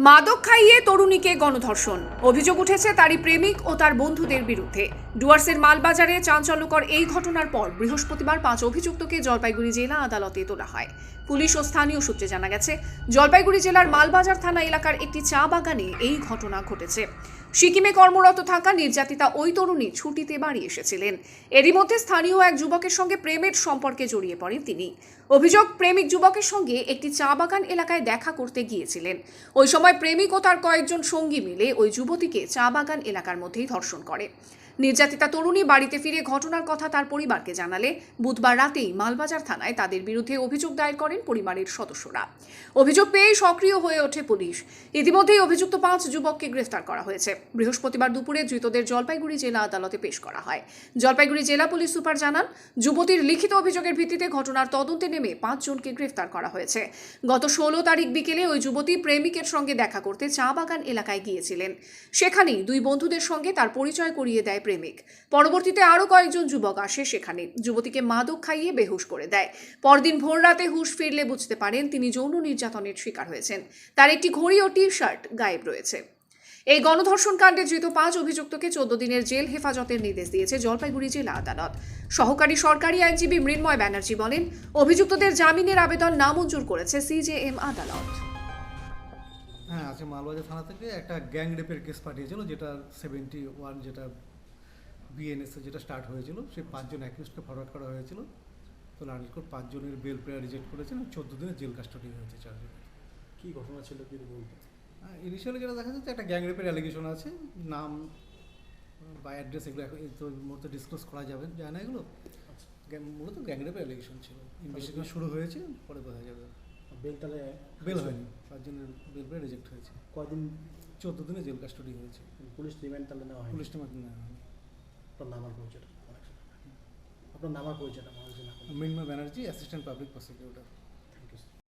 মাদক খাইয়ে তরুণীকে গণধর্ষণ অভিযোগ উঠেছে তারই প্রেমিক ও তার বন্ধুদের বিরুদ্ধে। ডুয়ার্সের মালবাজারে চাঞ্চল্যকর এই ঘটনার পর বৃহস্পতিবার 5 অভিযুক্তকে জলপাইগুড়ি জেলা আদালতে তোলা হয়। পুলিশ ও স্থানীয় সূত্রে জানা গেছে, জলপাইগুড়ি জেলার মালবাজার থানা এলাকার একটি চা বাগানে এই ঘটনা ঘটেছে। সিকিমে কর্মরত থাকা নির্যাতিতা ওই তরুণী ছুটিতে বাড়ি এসেছিলেন। এরই মধ্যে স্থানীয় এক যুবকের সঙ্গে প্রেমের সম্পর্কে জড়িয়ে পড়েন তিনি। অভিযোগ, প্রেমিক যুবকের সঙ্গে একটি চা বাগান এলাকায় দেখা করতে গিয়েছিলেন। ওই সময় প্রেমিক ও তার কয়েকজন সঙ্গী মিলে ওই যুবতীকে চা বাগান এলাকার মধ্যেই ধর্ষণ করে। নির্যাতিতা তরুণী বাড়িতে ফিরে ঘটনার কথা তার পরিবারকে জানালে বুধবার রাতেই মালবাজার থানায় তাদের বিরুদ্ধে অভিযোগ দায়ের করেন পরিবারের সদস্যরা। অভিযোগ পেয়ে সক্রিয় হয়ে ওঠে পুলিশ। ইতিমধ্যেই অভিযুক্ত 5 যুবককে গ্রেফতার করা হয়েছে। বৃহস্পতিবার দুপুরে ধৃতদের জলপাইগুড়ি জেলা আদালতে পেশ করা হয়। জলপাইগুড়ি জেলা পুলিশ সুপার জানান, যুবতীর লিখিত অভিযোগের ভিত্তিতে ঘটনার তদন্তে নেমে 5 জনকে গ্রেফতার করা হয়েছে। গত 16 তারিখ বিকেলে ওই যুবতী প্রেমিকের সঙ্গে দেখা করতে চা বাগান এলাকায় গিয়েছিলেন। সেখানেই দুই বন্ধুদের সঙ্গে তার পরিচয় করিয়ে দেয় প্রেমিক। পরবর্তীতে আরও কয়েকজন যুবক আসে সেখানে, যুবতীকে মাদক খাইয়ে বেহুশ করে দেয়। পরদিন ভোর রাতে হুঁশ ফিরলে বুঝতে পারেন তিনি যৌন নির্যাতনের শিকার হয়েছেন। তার একটি ঘড়ি ও টি শার্ট গায়েব রয়েছে। এই গণধর্ষণ কাণ্ডে ধৃত 5 অভিযুক্তকে 14 দিনের জেল হেফাজতের নির্দেশ দিয়েছে জলপাইগুড়ি জেলা আদালত। সহকারী সরকারি আইনজীবী মৃন্ময় ব্যানার্জি বলেন, অভিযুক্তদের জামিনের আবেদন নামঞ্জুর করেছে সিজেএম আদালত। হ্যাঁ, আজকে মালবাজার থানা থেকে একটা গ্যাং রেপের কেস পাঠিয়েছিল, যেটা 71 যেটা বিএনএসে যেটা স্টার্ট হয়েছিল। সেই 5 জন অ্যাকিউজকে ফরওয়ার্ড করা হয়েছিল। তো লার্নিং কোর্ট 5 জনের বেল প্রেয়ার রিজেক্ট করেছেন। 14 দিনের জেল কাস্টডি হয়েছে 4 জনের। কী ঘটনা ছিল কি বলতে? ইনিশিয়ালি যেটা দেখা যাচ্ছে, একটা গ্যাং রেপের অ্যালিগেশন আছে। নাম বা অ্যাড্রেস এগুলো এই তো মুহূর্তে ডিসক্লোজ করা যায় না। এগুলো মূলত গ্যাং রেপের অ্যালিগেশন ছিল। ইনভেস্টিগেশন শুরু হয়েছে, পরে বোঝা যাবে। বেল তাহলে বেল হয়নি, 5 জনের বেল প্রেয়ার রিজেক্ট হয়েছে। কয়দিন 14 দিনে জেল কাস্টডি হয়েছে। পুলিশ রিমান্ড তাহলে নেওয়া হয়? পুলিশ টিমার নেওয়া হয়নি। আপনার নামার পরিচয়টা আপনার নামার পরিচয়টা মানুষ মৃন্ময় ব্যানার্জি, অ্যাসিস্ট্যান্ট পাবলিক প্রসিকিউটর।